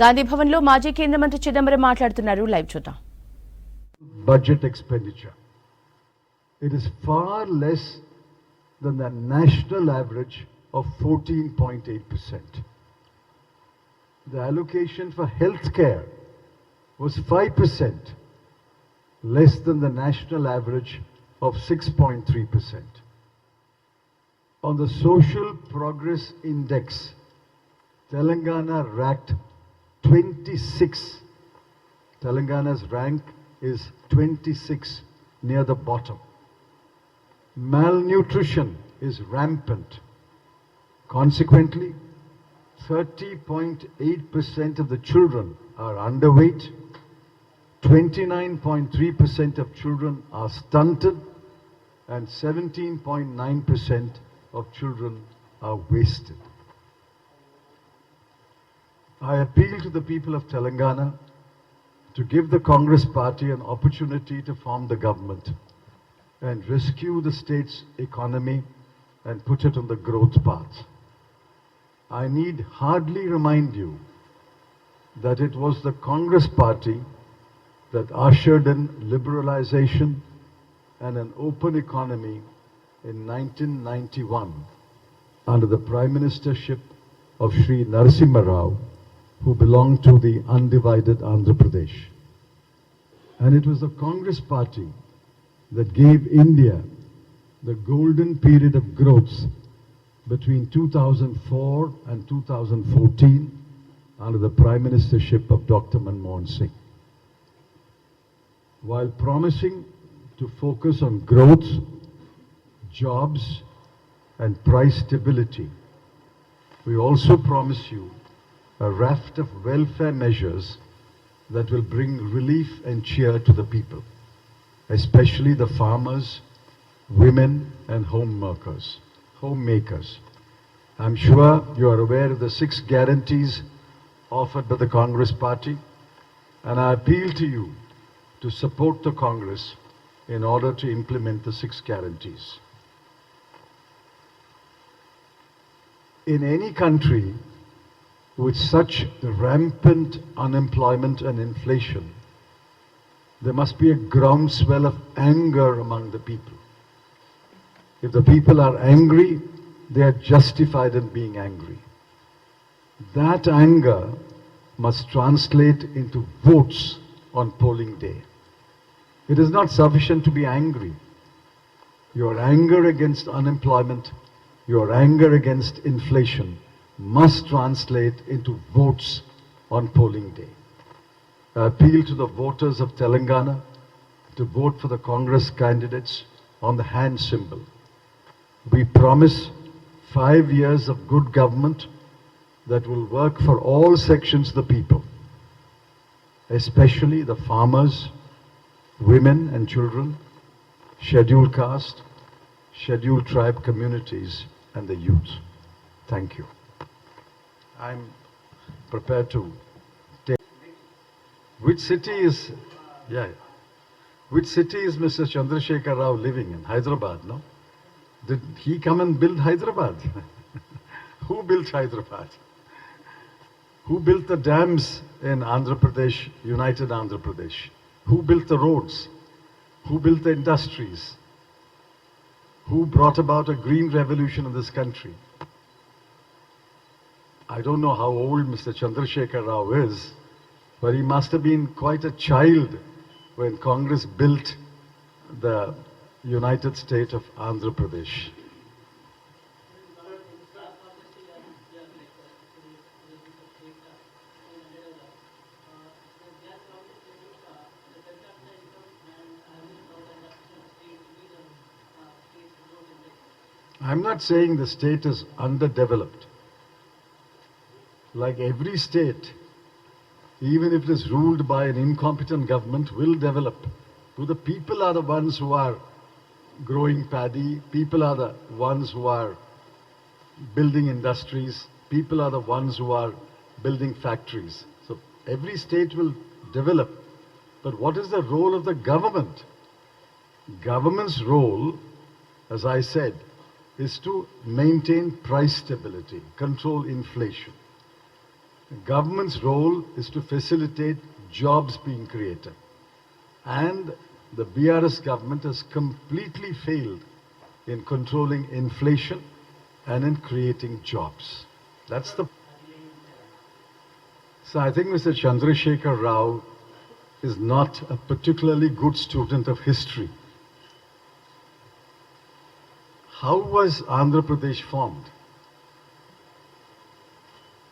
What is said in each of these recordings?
గాంధీ భవన్ లో మాజీ కేంద్ర మంత్రి చిదంబరం మాట్లాడుతున్నారు. లైవ్ చూద్దాం. Budget expenditure. It is far less than the national average of 14.8%. The allocation for healthcare was 5%, less than the national average of 6.3%. On the Social Progress Index, Telangana ranked 26. Telangana's rank is 26, near the bottom. Malnutrition is rampant. Consequently, 30.8% of the children are underweight, 29.3% of children are stunted, and 17.9% of children are wasted. I appeal to the people of Telangana to give the Congress party an opportunity to form the government and rescue the state's economy and put it on the growth path. I need hardly remind you that it was the Congress party that ushered in liberalization and an open economy in 1991 under the Prime Ministership of Sri Narasimha Rao, who belonged to the undivided Andhra Pradesh. And it was the Congress party that gave India the golden period of growth between 2004 and 2014 under the Prime Ministership of Dr. Manmohan Singh. While promising to focus on growth, jobs, and price stability, we also promise you a raft of welfare measures that will bring relief and cheer to the people, especially the farmers, women, and homemakers. I'm sure you are aware of the 6 guarantees offered by the Congress party, and I appeal to you to support the Congress in order to implement the 6 guarantees. In any country with such rampant unemployment and inflation, there must be a groundswell of anger among the people. If the people are angry, they are justified in being angry. That anger must translate into votes on polling day. It is not sufficient to be angry. Your anger against unemployment, your anger against inflation must translate into votes on polling day. I appeal to the voters of Telangana to vote for the Congress candidates on the hand symbol. We promise 5 years of good government that will work for all sections of the people, especially the farmers, women and children, scheduled caste, scheduled tribe communities, and the youth. Thank you. I'm prepared to take. Which city is Mr. Chandrasekhar Rao living in? Hyderabad, no? Did he come and build Hyderabad? Who built Hyderabad? Who built the dams in Andhra Pradesh, United Andhra Pradesh? Who built the roads? Who built the industries? Who brought about a green revolution in this country? I don't know how old Mr. Chandrasekhar Rao is, but he must have been quite a child when Congress built the United State of Andhra Pradesh. I'm not saying the state is underdeveloped. Like every state, even if it is ruled by an incompetent government, will develop. The people are the ones who are growing paddy, people are the ones who are building industries, people are the ones who are building factories. So every state will develop. But what is the role of the government? Government's role, as I said, is to maintain price stability, control inflation. The government's role is to facilitate jobs being created. And the BRS government has completely failed in controlling inflation and in creating jobs. That's the... So I think Mr. Chandrasekhar Rao is not a particularly good student of history. How was Andhra Pradesh formed?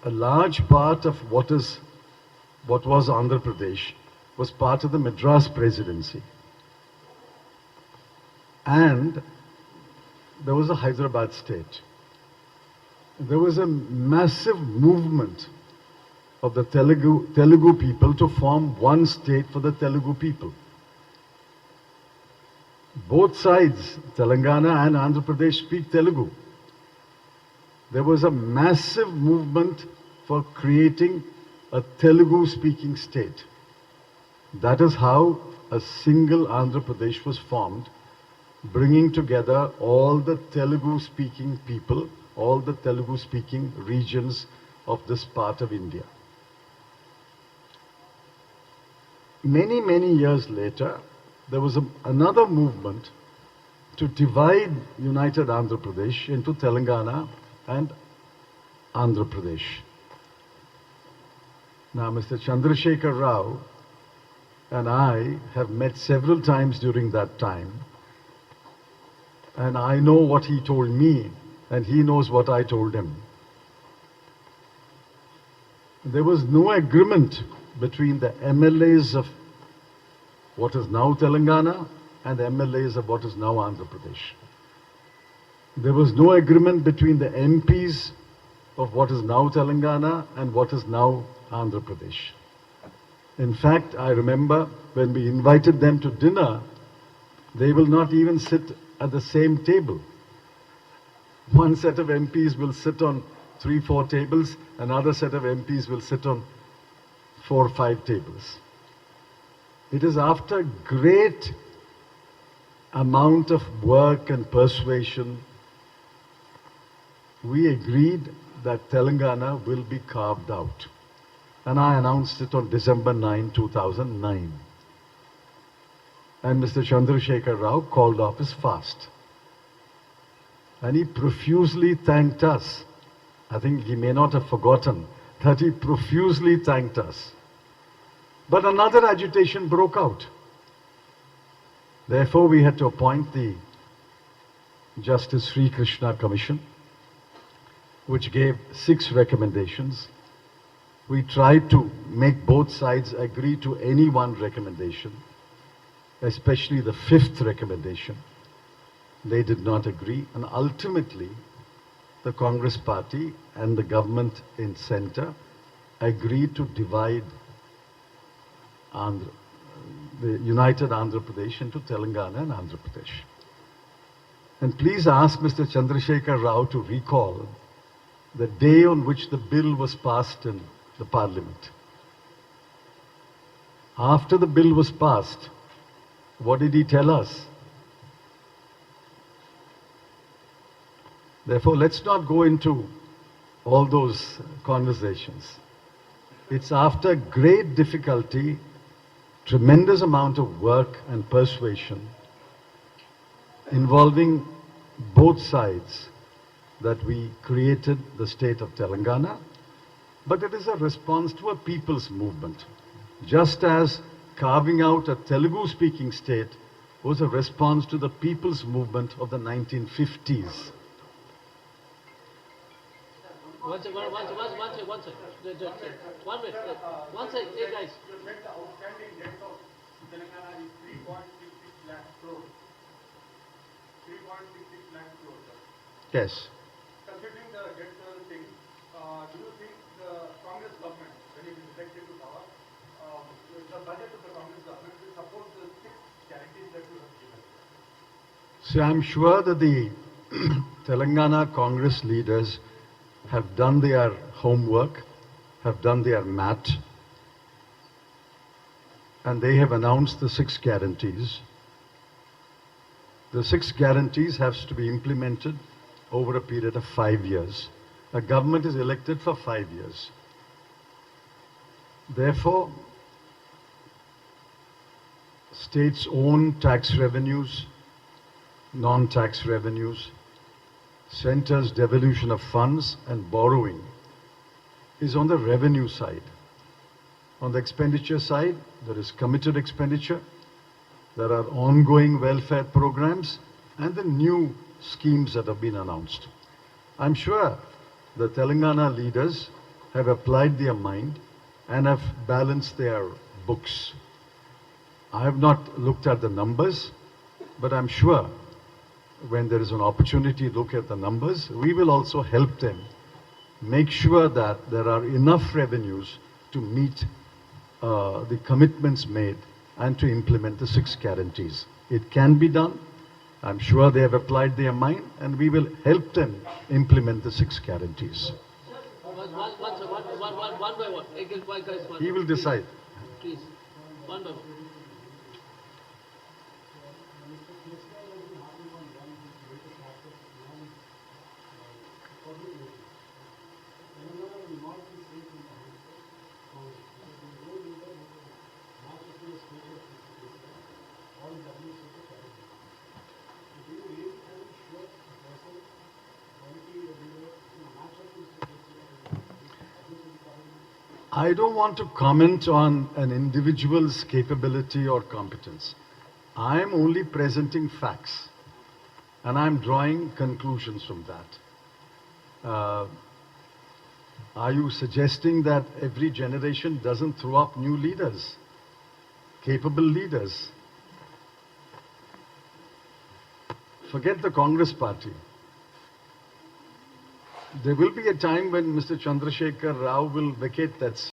A large part of what was Andhra Pradesh was part of the Madras Presidency. And there was a Hyderabad state. There was a massive movement of the Telugu people to form one state for the Telugu people. Both sides, Telangana and Andhra Pradesh, speak Telugu. There was a massive movement for creating a Telugu-speaking state. That is how a single Andhra Pradesh was formed, bringing together all the Telugu-speaking people, all the Telugu-speaking regions of this part of India. Many, many years later, there was another movement to divide United Andhra Pradesh into Telangana and Andhra Pradesh. Now, Mr. Chandrasekhar Rao and I have met several times during that time, and I know what he told me, and he knows what I told him. There was no agreement between the MLAs of what is now Telangana and the MLAs of what is now Andhra Pradesh. There was no agreement between the MPs of what is now Telangana and what is now Andhra Pradesh. In fact, I remember when we invited them to dinner, they will not even sit at the same table. One set of MPs will sit on 3-4 tables, another set of MPs will sit on 4 or 5 tables. It is after great amount of work and persuasion, we agreed that Telangana will be carved out. And I announced it on December 9, 2009. And Mr. Chandrasekhar Rao called off his fast. And he profusely thanked us. I think he may not have forgotten that he profusely thanked us. But another agitation broke out. Therefore, we had to appoint the Justice Sri Krishna Commission, which gave 6 recommendations. We tried to make both sides agree to any one recommendation, especially the 5th recommendation. They did not agree, and ultimately, the Congress party and the government in center agreed to divide the United Andhra Pradesh into Telangana and Andhra Pradesh. And please ask Mr. Chandrasekhar Rao to recall the day on which the bill was passed in the Parliament. After the bill was passed, what did he tell us? Therefore, let's not go into all those conversations. It's after great difficulty, tremendous amount of work and persuasion involving both sides that we created the state of Telangana, but it is a response to a people's movement. Just as carving out a Telugu-speaking state was a response to the people's movement of the 1950s. One second. One minute. Hey guys. You said the outstanding debt of Telangana is 3.66 lakh crores. 3.66 lakh crores. Yes. Considering the debt thing, do you think the Congress government, when it is elected to power, the budget of the Congress government will support the 6 guarantees that you have given? So I'm sure that the Telangana Congress leaders have done their homework, have done their math, and they have announced the 6 guarantees. The 6 guarantees have to be implemented over a period of 5 years. A government is elected for 5 years. Therefore, states' own tax revenues, non-tax revenues, centre's devolution of funds and borrowing is on the revenue side. On the expenditure side, there is committed expenditure, there are ongoing welfare programs, and the new schemes that have been announced. I'm sure the Telangana leaders have applied their mind and have balanced their books. I have not looked at the numbers, but I'm sure when there is an opportunity to look at the numbers, we will also help them make sure that there are enough revenues to meet the commitments made and to implement the 6 guarantees. It can be done. I'm sure they have applied their mind, and we will help them implement the 6 guarantees. One by one. Guys, one. He will decide. Please, one by one. I don't want to comment on an individual's capability or competence. I am only presenting facts, and I'm drawing conclusions from that. Are you suggesting that every generation doesn't throw up new leaders, capable leaders? Forget the Congress party. There will be a time when Mr. Chandrasekhar Rao will vacate that seat.